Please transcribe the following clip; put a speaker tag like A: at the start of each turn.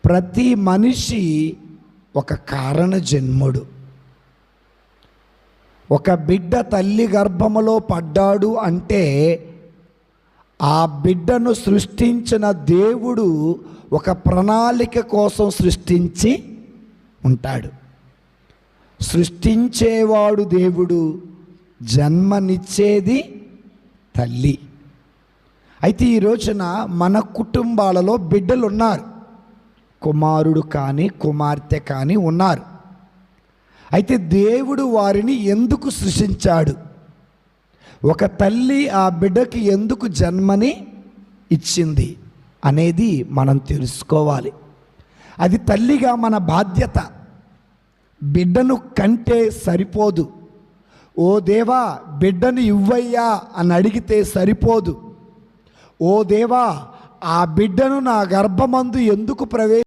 A: ప్రతి మనిషి ఒక కారణ జన్ముడు. ఒక బిడ్డ తల్లి గర్భములో పడ్డాడు అంటే ఆ బిడ్డను సృష్టించిన దేవుడు ఒక ప్రణాళిక కోసం సృష్టించి ఉంటాడు. సృష్టించేవాడు దేవుడు, జన్మనిచ్చేది తల్లి. అయితే ఈ రోజున మన కుటుంబాలలో బిడ్డలు ఉన్నారు, కుమారుడు కానీ కుమార్తె కానీ ఉన్నారు. అయితే దేవుడు వారిని ఎందుకు సృష్టించాడు? ఒక తల్లి ఆ బిడ్డకి ఎందుకు జన్మని ఇచ్చింది అనేది మనం తెలుసుకోవాలి. అది తల్లిగా మన బాధ్యత. బిడ్డను కంటే సరిపోదు. ఓ దేవా బిడ్డను ఇవ్వయ్యా అని అడిగితే సరిపోదు. ఓ దేవా ఆ బిడ్డను నా గర్భమందు ఎందుకు